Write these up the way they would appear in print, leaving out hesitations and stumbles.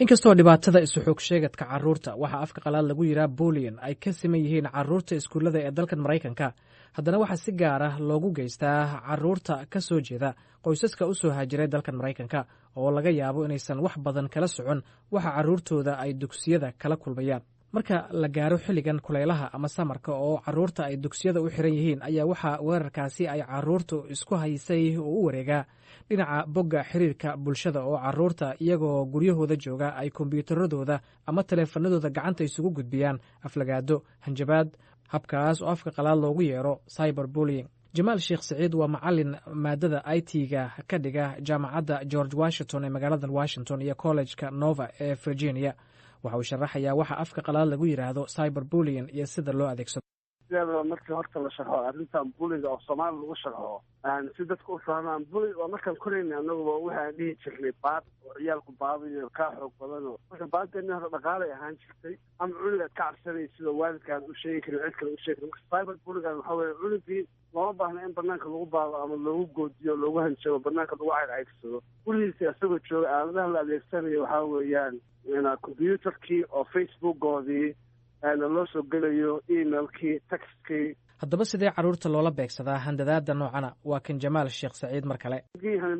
inkastoo dhibaatada isu xoog sheegadka carruurta waxaa afka qalaad lagu yiraa bulian ay ka siman yihiin carruurta iskuullada ee dalkan maraykanka haddana waxaa si gaar ah loogu geystaa carruurta ka soo jeeda qoysaska u soo haajiray dalkan maraykanka oo laga yaabo inaysan wax badan kala socon waxa carruurtooda ay dugsiyada kala kulmayaan marka la gaaro xilligan kulaylaha ama samarka oo carruurta ay dugsiyada u xiran yihiin ayaa waxaa weerarkaasi ay carruurtu isku haysay oo u wareegaa dhinaca bogga xiriirka bulshada oo carruurta iyagoo guryahooda jooga ay kombiyuutaradooda ama taleefanadooda gacanta isugu gudbiyaan aflagaado hanjabaad habkaas oo afka qalaad loogu yeero cyber bullying jamaal sheekh saciid waa macalin maadada i t-ga ka dhiga jaamacadda george washington ee magaalada washington iyo collejka nova ee virginia waxa uu sharaxayaa waxa afka qalaad lagu yidhaahdo cyber bullying iyo sida loo adeegsado markii horta la sharxo arrintan buliga oo soomaali lagu sharxo si dadka u fahmaan bulig waa markaan korayna anaguba waxaan dhihi jirnay baad oo ciyaalku baadayo kaa xoog badano marka baaddeena hore dhaqaalay ahaan jirtay ama culigaad ka cabsanay sida waalidkaan u sheegi karin cid kale u sheegi karin marka cyber buligan waxaa weeye culigii looma baahna in banaanka lagu baado ama loogu goodiyo loogu hanjabo banaanka lagu caycaygsado buligiisa isagoo jooga aaladaha la adeegsanayo waxaa weeyaan combyuutarkii oo facebookoodii loo soo gelayo emailkii textkii haddaba sidee carruurta loola beegsadaa handadaada noocana waa kan jamaal sheekh saciid mar kale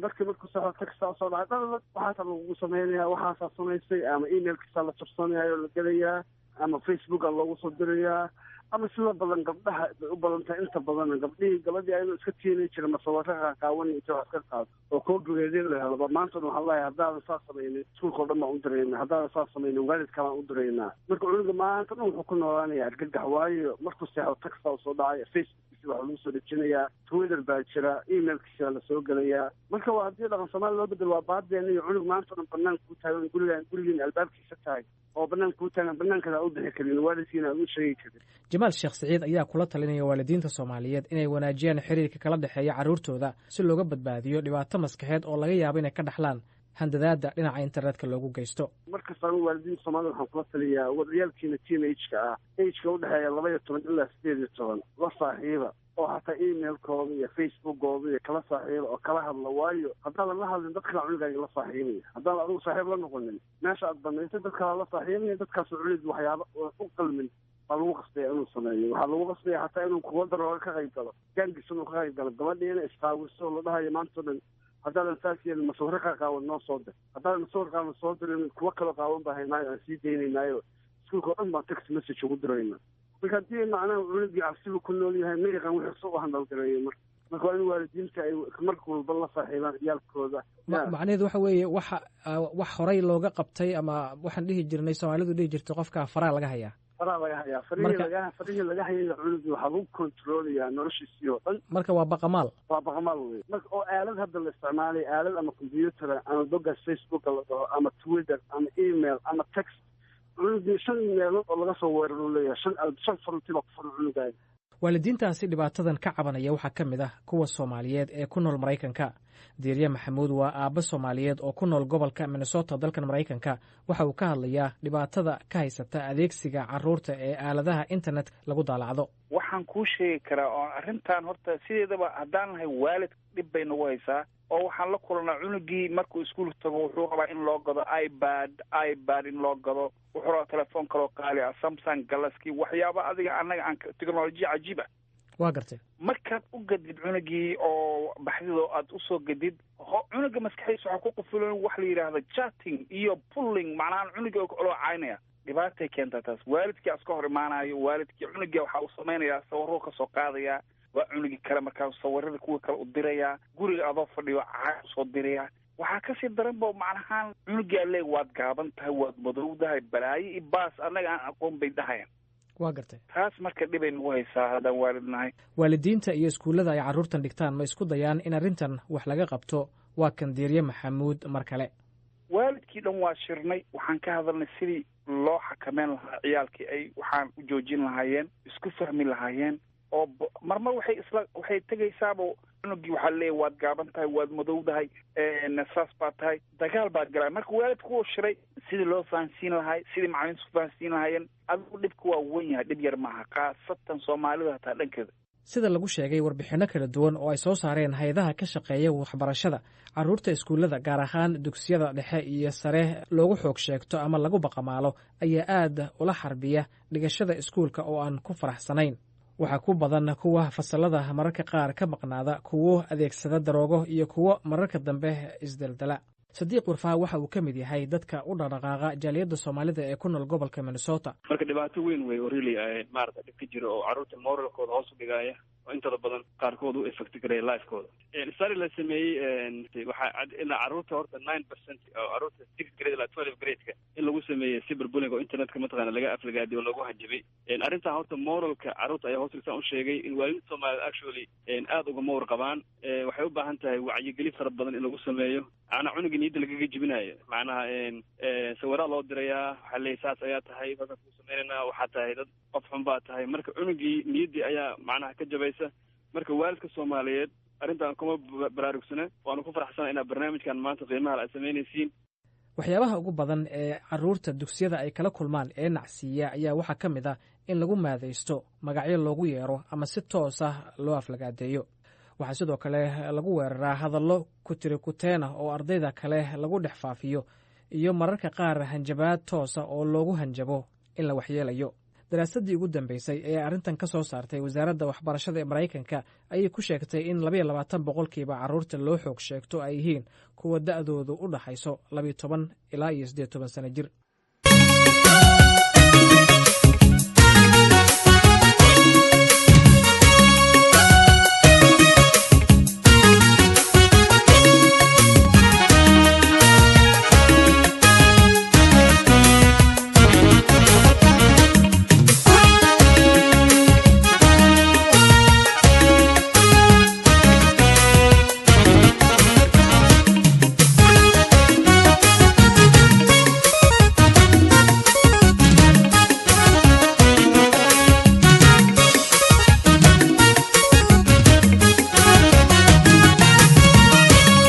markii marku saxo textaa soo dhacay dhalad waxaasaa lagugu sameynaya waxaasaa samaysay ama emailkiisaa la jabsanayaa oo la gelayaa ama facebookaa loogu soo dirayaa ama sida badan gabdhaha bay u badan tahay inta badan gabadhii ayadoo iska tiini jira masawirka qaaqaawanay inta wax ka qaado oo koogeedin la helaba maantana waxaa lahay haddaadan saa samaynin iskuulkao dhan baan u diraynaa haddaadan saa samaynin waalidka baan u diraynaa marka cunuga maanta dhan wuxuu ku noolaanaya argagax waayo markuu seexo textaa soo dhacay facebookkiisa waxa lagu soo dejinayaa twitter baa jira emailkiisa la soo gelayaa marka waa haddii dhaqan soomaali loo bedelo waa baadeena iyo cunug maanta dhan banaanka ku taagan gurigiin albaabkiisa tahay oo banaanka ku taagan banaankaada u bixi karin waalidkiina aan u sheegi karin jamaal sheekh saciid ayaa kula talinaya waalidiinta soomaaliyeed inay wanaajiyaan xiriirka kala dhexeeya carruurtooda si looga badbaadiyo dhibaato maskaxeed oo laga yaabo inay ka dhaxlaan handadaada dhinaca internetka loogu geysto markasta anu waalidiinta soomaalida waxaan kula taliyaa ciyaalkiina teenageka ah ageka udhexeeya 12 ilaa 18 la saaxiiba oo hataa emailkooda iyo facebookooda iyo kala saaxiiba oo kala hadla waayo haddaadan la hadlin dad kala cunugaaga la saaxiibaya haddaan adigu saaxiib la noqonin meesha aad banaysay dad kala la saaxiibaya dadkaasoo cunug waxyaaba u qalmin baa lagu qasbaya inuu sameeyo waxaa lagu qasbaya hataa inuu kuwa darooga ka qayb galo gaangiisa inuu ka qayb galo gabadhii inay isqaawiso la dhahayo maanta o dhan haddaadan saas yeelin masawiro kaa qaawan noo soo dir haddaadan masawir qaawan soo dirin kuwa kaloo qaawan baa haynaayo aan sii daynaynaayo iskuulka o dhan baan text message ugu dirayna marka haddii macnaha cunugii cabsibu ku nool yahay ma yaqaan wixii soo u handalgareeyo marka waa in waalidiinta ay marka walba la saaxiibaan ciyaalkooda macnaheedu waxa weeye wax horay looga qabtay ama waxaan dhihi jirnay soomaalidu dhihi jirtay qofka faraa laga hayaa farihii laga hayay cunugii waxaa lagu kontroolayaa noloshiisii oo dhan marka waa baqamaal wey marka oo aalad hadda la isticmaalay aalad ama combyuutar ama boggaas facebooka la dhaho ama twitter ama email ama text cunugii 5 meelood oo laga soo weeraro leeyahay 5 faruntii baa ku furan cunugaaga waalidiintaasi dhibaatadan ka cabanaya waxaa ka mid ah kuwa soomaaliyeed ee ku nool maraykanka diirye maxamuud waa aabbo soomaaliyeed oo ku nool gobolka minnesota dalkan maraykanka waxa uu ka hadlayaa dhibaatada ka haysata adeegsiga carruurta ee aaladaha internet lagu daalacdo waxaan kuu sheegi karaa oo arrintan horta sideedaba haddaan nahay waalid dhib bay nagu haysaa oo waxaan la kulanaa cunugii markuu iskuul tago wuxuu rabaa in loo gado ipad in loo gado wuxuu rabaa telefoon kaloo qaali ah samsung galaxy waxyaaba adiga annaga aan technolojiya cajiiba waa gartay markaad u gadid cunugii oo baxdidoo aad usoo gadid cunuga maskaxdiisa waxaa ku qufulan wax la yidhaahda chatting iyo pulling macnaha cunugii oo loo caynaya dhibaatay keentaa taas waalidkii aska hor imaanayo waalidkii cunugii waxaa uu samaynayaa sawiruu ka soo qaadayaa waa cunugii kale markaas sawirada kuwa kale u dirayaa guriga adoo fadhiyo caag usoo dirayaa waxaa kasii daran ba macnahaan cunugii aleeg waad gaaban tahay waad madowdahay balaayo iyo baas annaga aan aqoon bay dhahayan waa gartay taas marka dhibay nagu haysaa haddaan waalid nahay waalidiinta iyo iskuullada ay carruurtan dhigtaan ma isku dayaan in arrintan wax laga qabto waa kan diirye maxamuud mar kale waalidkii dhan waa shirnay waxaan ka hadalnay sidii loo xakameyn lahaa ciyaalkii ay waxaan u joojin lahaayeen isku fahmi lahaayeen oo marmar waxay tegaysaaba cunugii waxaa leeyahy waad gaaban tahay waad madowdahay saas baa tahay dagaal baad galaa marka waalidku wuu shiray sidii loo fahansiin lahay sidii macalimiintu fahansiin lahaayeen adigu dhibka waa wen yahay dhib yar maaha khaasatan soomaalida hataa dhankeeda sida lagu sheegay warbixinno kala duwan oo ay soo saareen hay-adaha ka shaqeeya waxbarashada, carruurta iskuullada gaar ahaan dugsiyada dhexe iyo sare loogu xoog sheegto ama lagu baqamaalo ayaa aad ula xarbiya dhigashada iskuulka oo aan ku faraxsanayn. waxaa ku badan kuwa fasallada mararka qaar ka maqnaada, kuwo adeegsada daroogo iyo kuwo mararka dambe isdeldela. Sadiiq Warfaa waxa uu ka mid yahay dadka u dhaqdhaqaaqa jaaliyadda Soomaalida ee ku nool gobolka Minnesota. Marka dhibaato weyn way oo really maarta dhib ka jiro oo carruurta moralkooda hoos u dhigaya oo inta badan qaarkood u effect gareeya lifekooda. Study la sameeyay waxa ilaa carruurta horta 9% oo carruurta 6th grade ilaa 12th grade in lagu sameeyay cyberbullying oo internetka mataqaana laga aflagaadiyo oo lagu hanjabay. Arrinta horta moralka carruurta ayaa hoos u sheegay in waalidka Soomaalida actually aad uga moor qabaan. Waxay u baahan tahay wacyigelin fara badan in lagu sameeyo. Ana cunuga niyadda lagaga jibinayo macnaha sawirada loo dirayaa waxa leeyahay saas ayaa tahay dadka ku sameynayna waxa tahay dad qof xun baa tahay marka cunugii niyaddii ayaa macnaha ka jabaysa. Marka waalidka Soomaaliyeed arrintan kuma baraarugsana waanu ku faraxsanahay in barnaamijkan maanta qiimaha la sameynaysiin. waxyaabaha ugu badan ee carruurta dugsiyada ay kala kulmaan ee nacsiiya ayaa waxaa ka mid ah in lagu maadaysto, magacyo loogu yeero ama si toos ah loo aflagaadeeyo. waxaa sidoo kale lagu weeraraa hadallo kutirikuteen ah oo ardayda kale lagu dhex faafiyo iyo mararka qaar hanjabaad toosa oo loogu hanjabo in la waxyeelayo. daraasaddii ugu dambeysay ee arrintan ka soo saartay wasaaradda waxbarashada ee Maraykanka ayay ku sheegtay in 22% carruurta loo xoog sheegto ay yihiin kuwa da'doodu u dhaxayso 12 ilaa 18 sano jir.